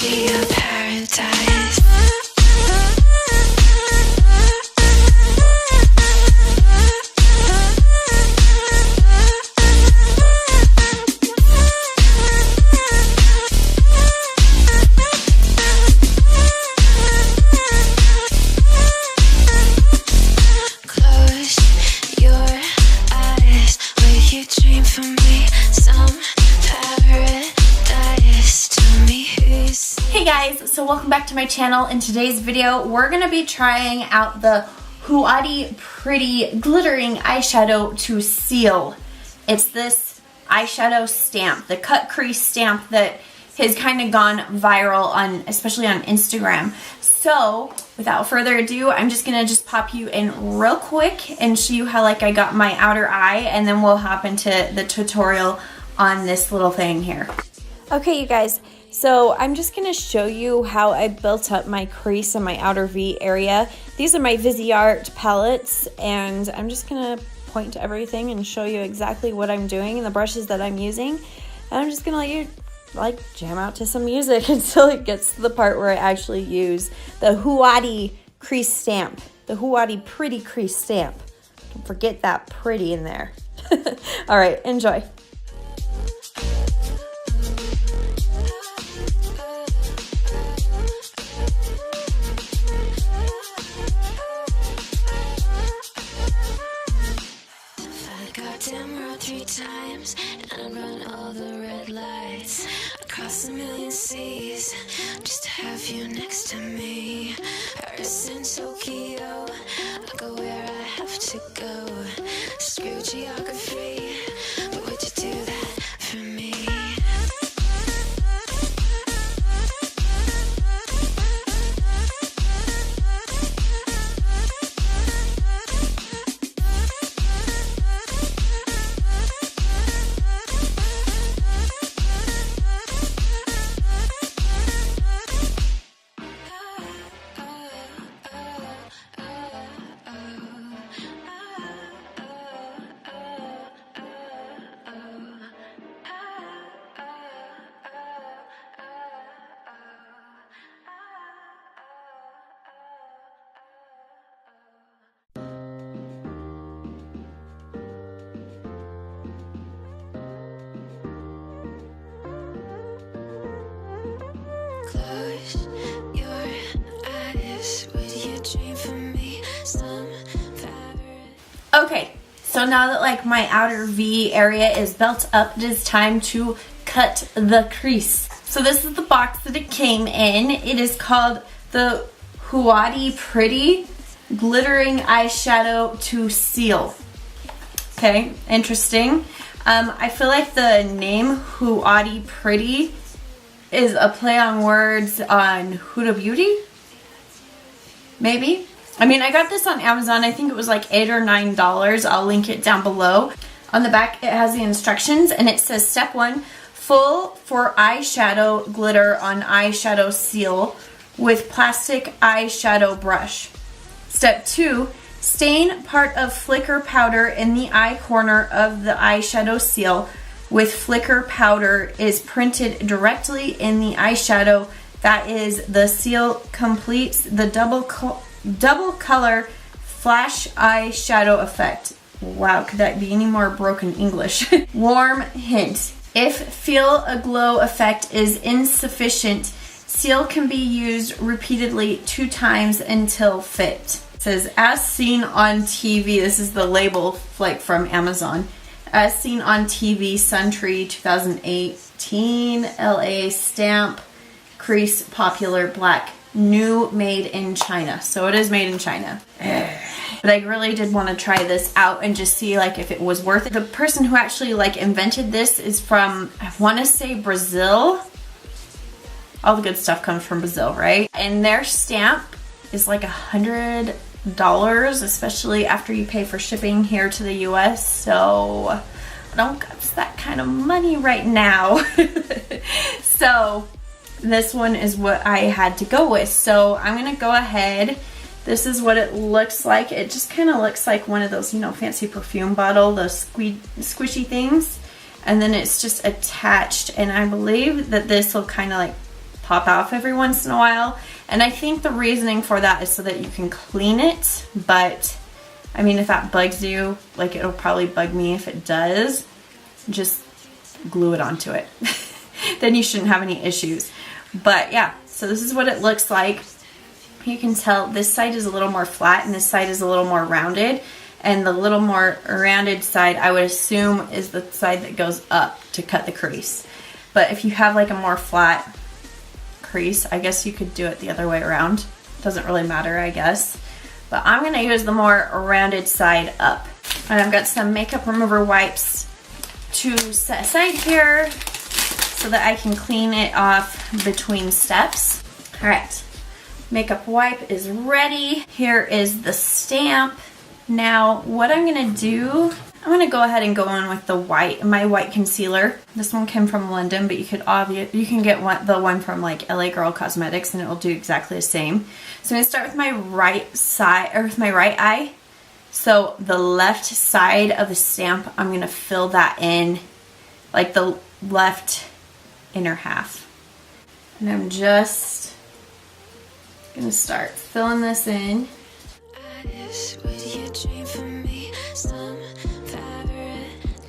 be a paradise. So welcome back to my channel. In today's video, we're going to be trying out the XOXO-Allie Pretty Glittering Eyeshadow to Seal. It's this eyeshadow stamp, the cut crease stamp that has kind of gone viral on, especially on Instagram. So without further ado, I'm just going to pop you in real quick and show you how I got my outer eye, and then we'll hop into the tutorial on this little thing here. Okay, you guys. So I'm just going to show you how I built up my crease in my outer V area. These are my Viseart palettes, and I'm just going to point to everything and show you exactly what I'm doing and the brushes that I'm using. And I'm just going to let you jam out to some music until it gets to the part where I actually use the XOXO-Allie crease stamp, the XOXO-Allie Pretty crease stamp. Don't forget that pretty in there. All right, enjoy. Times and run all the red lights across a million seas just to have you next to me. Paris and Tokyo, I go where I have to go. Screw geography, but would you do that for me? Close your eyes, would you dream for me some favorite? Okay, so now that my outer V area is built up, it is time to cut the crease. So this is the box that it came in. It is called the XOXO-Allie Pretty Glittering Eyeshadow to Seal. Okay, interesting. I feel like the name XOXO-Allie Pretty is a play on words on Huda Beauty, maybe. I mean, I got this on Amazon. I think it was like $8 or $9. I'll link it down below. On the back, it has the instructions, and it says step 1, full for eyeshadow glitter on eyeshadow seal with plastic eyeshadow brush. Step 2, stain part of flicker powder in the eye corner of the eyeshadow seal with flicker powder is printed directly in the eyeshadow. That is, the seal completes the double color flash eyeshadow effect. Wow, could that be any more broken English? Warm hint. If feel a glow effect is insufficient, seal can be used repeatedly 2 times until fit. It says, as seen on TV, this is the label from Amazon. As seen on TV, Suntree 2018, LA stamp, crease, popular, black, new, made in China. So it is made in China. But I really did want to try this out and just see if it was worth it. The person who actually invented this is from, I want to say, Brazil. All the good stuff comes from Brazil, right? And their stamp is like $100, especially after you pay for shipping here to the US. So I don't got that kind of money right now. So this one is what I had to go with. So I'm gonna go ahead. This is what it looks like. It just kind of looks like one of those, fancy perfume bottle, those squishy things. And then it's just attached, and I believe that this will kind of pop off every once in a while. And I think the reasoning for that is so that you can clean it. But I mean, if that bugs you, like it'll probably bug me if it does, just glue it onto it. Then you shouldn't have any issues. But yeah, so this is what it looks like. You can tell this side is a little more flat and this side is a little more rounded. And the little more rounded side, I would assume, is the side that goes up to cut the crease. But if you have like a more flat crease, I guess you could do it the other way around. Doesn't really matter, I guess. But I'm gonna use the more rounded side up. And I've got some makeup remover wipes to set aside here so that I can clean it off between steps. All right, makeup wipe is ready. Here is the stamp. Now, what I'm gonna do, I'm gonna go ahead and go in with the white, my white concealer. This one came from London, but you can get the one from like LA Girl Cosmetics, and it will do exactly the same. So I'm gonna start with my right side, or with my right eye. So the left side of the stamp, I'm gonna fill that in, like the left inner half. And I'm just gonna start filling this in. Would you dream for me some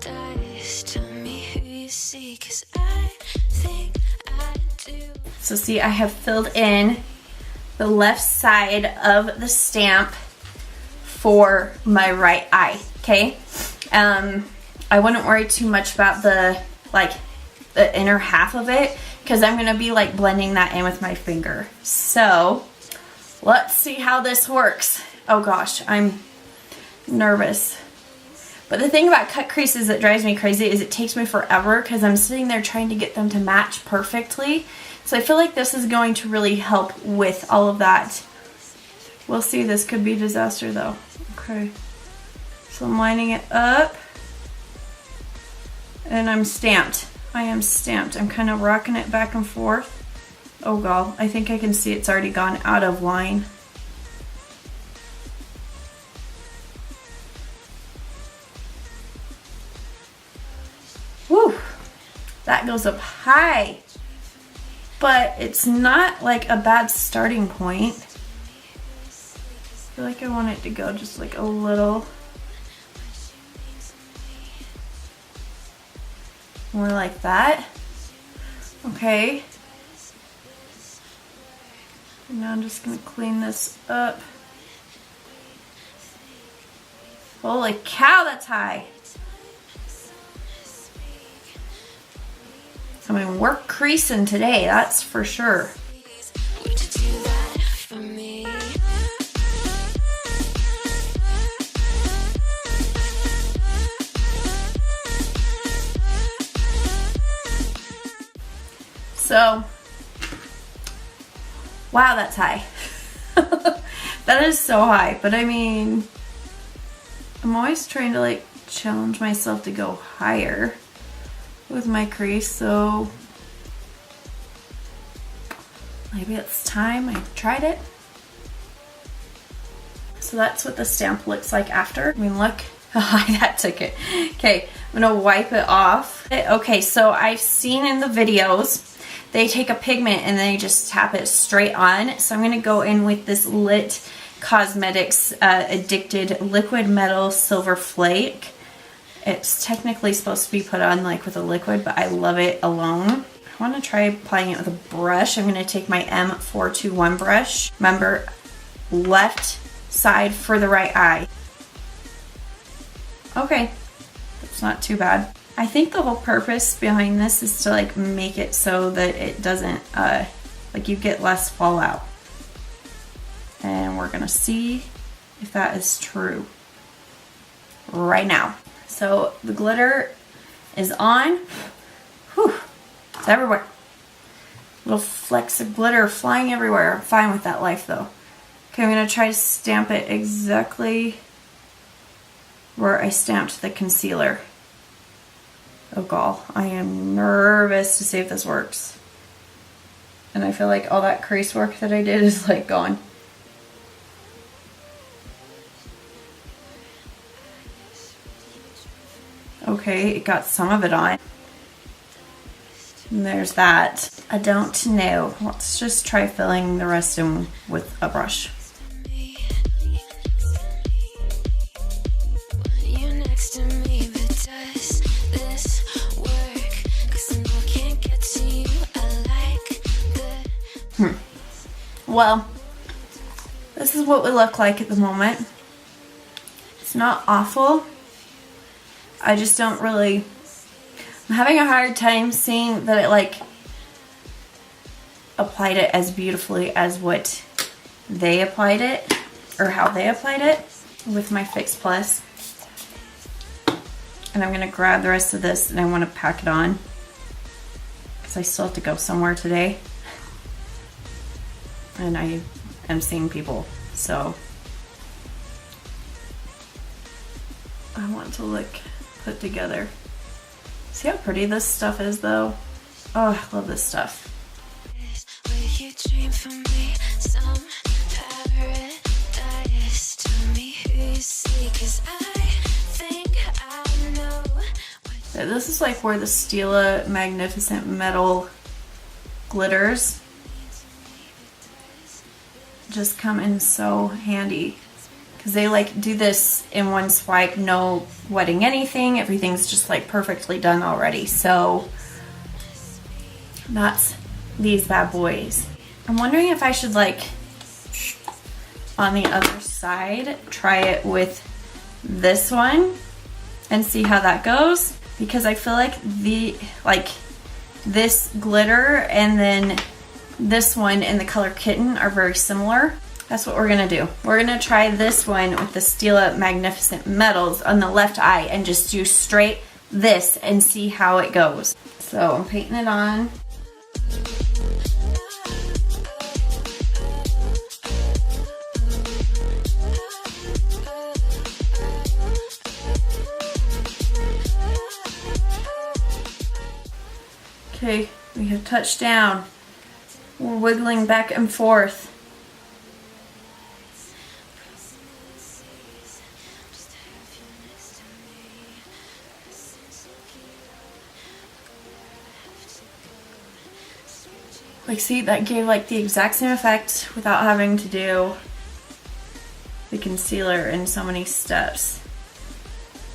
paradise? Tell me who you see, 'cause I think I do. So see, I have filled in the left side of the stamp for my right eye, okay? I wouldn't worry too much about the inner half of it, because I'm gonna be like blending that in with my finger. So let's see how this works. Oh gosh, I'm nervous. But the thing about cut creases that drives me crazy is it takes me forever because I'm sitting there trying to get them to match perfectly. So I feel like this is going to really help with all of that. We'll see, this could be a disaster though. Okay, so I'm lining it up and I'm stamped. I am stamped. I'm kind of rocking it back and forth. Oh god, I think I can see it's already gone out of line. Woo! That goes up high. But it's not like a bad starting point. I feel like I want it to go just like a little more like that. Okay. And now I'm just gonna clean this up. Holy cow, that's high. I mean, we're creasing today, that's for sure. Would you do that for me? So, wow, that's high. That is so high, but I mean, I'm always trying to like challenge myself to go higher with my crease, so maybe it's time I tried it. So that's what the stamp looks like after. I mean, look how high that took it. Okay, I'm gonna wipe it off. Okay, so I've seen in the videos they take a pigment and they just tap it straight on. So I'm gonna go in with this Lit Cosmetics Addicted Liquid Metal Silver Flake. It's technically supposed to be put on like with a liquid, but I love it alone. I want to try applying it with a brush. I'm going to take my M421 brush. Remember, left side for the right eye. Okay, that's not too bad. I think the whole purpose behind this is to like make it so that it doesn't, like you get less fallout. And we're going to see if that is true right now. So the glitter is on. Whew, it's everywhere. Little flecks of glitter flying everywhere. I'm fine with that life though. Okay, I'm gonna try to stamp it exactly where I stamped the concealer. Oh god, I am nervous to see if this works. And I feel like all that crease work that I did is like gone. Okay, it got some of it on. And there's that. I don't know. Let's just try filling the rest in with a brush. Well, this is what we look like at the moment. It's not awful. I just don't really... I'm having a hard time seeing that it like applied it as beautifully as what they applied it, or how they applied it with my Fix Plus. And I'm going to grab the rest of this and I want to pack it on because I still have to go somewhere today. And I am seeing people, so I want to look put together. See how pretty this stuff is though? Oh, I love this stuff. This is like where the Stila Magnificent Metal glitters just come in so handy, because they like do this in one swipe, no wetting anything, everything's just like perfectly done already. So that's these bad boys. I'm wondering if I should like on the other side try it with this one and see how that goes, because I feel like this glitter and then this one and the color Kitten are very similar. That's what we're gonna do. We're gonna try this one with the Stila Magnificent Metals on the left eye and just do straight this and see how it goes. So I'm painting it on. Okay, we have touched down. We're wiggling back and forth. Like, see, that gave like the exact same effect without having to do the concealer in so many steps.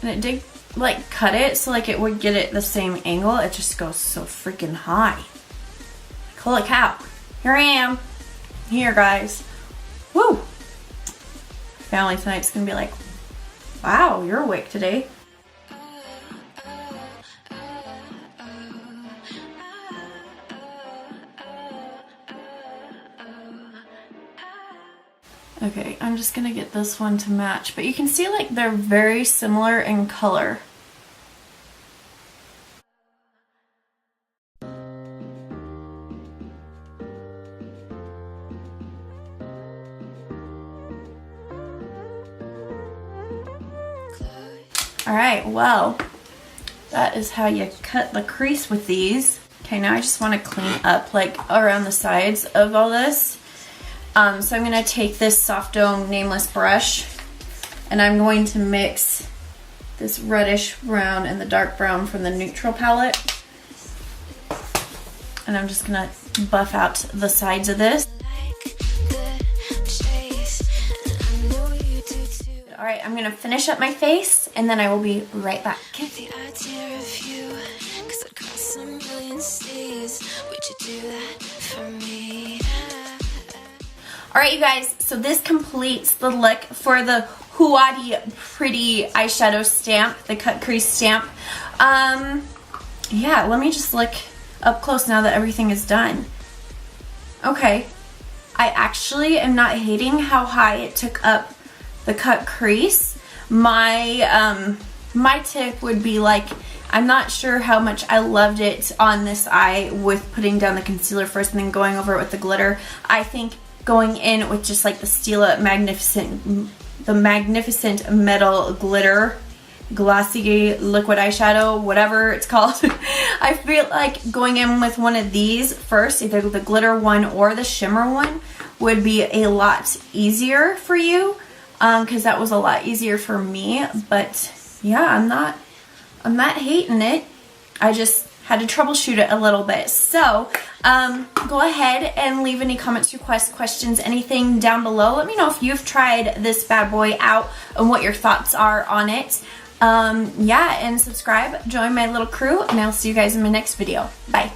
And it did like cut it so like it would get it the same angle. It just goes so freaking high. Holy cow. Here I am. Here, guys. Woo! Family tonight's gonna be like, wow, you're awake today. Okay, I'm just gonna get this one to match, but you can see like they're very similar in color. Alright, well, that is how you cut the crease with these. Okay, now I just want to clean up like around the sides of all this. So I'm going to take this Soft Dome Nameless brush and I'm going to mix this reddish brown and the dark brown from the neutral palette. And I'm just going to buff out the sides of this. Alright, I'm going to finish up my face and then I will be right back. Alright, you guys, so this completes the look for the Huadi Pretty Eyeshadow Stamp, the Cut Crease Stamp. Yeah, let me just look up close now that everything is done. Okay, I actually am not hating how high it took up the cut crease. My tip would be like, I'm not sure how much I loved it on this eye with putting down the concealer first and then going over it with the glitter. I think going in with just like the Stila Magnificent Metal Glitter Glossy Liquid Eyeshadow, whatever it's called. I feel like going in with one of these first, either the glitter one or the shimmer one, would be a lot easier for you. Because that was a lot easier for me, but yeah, I'm not hating it. I just had to troubleshoot it a little bit. So go ahead and leave any comments, requests, questions, anything down below. Let me know if you've tried this bad boy out and what your thoughts are on it. Yeah, and subscribe, join my little crew, and I'll see you guys in my next video. Bye.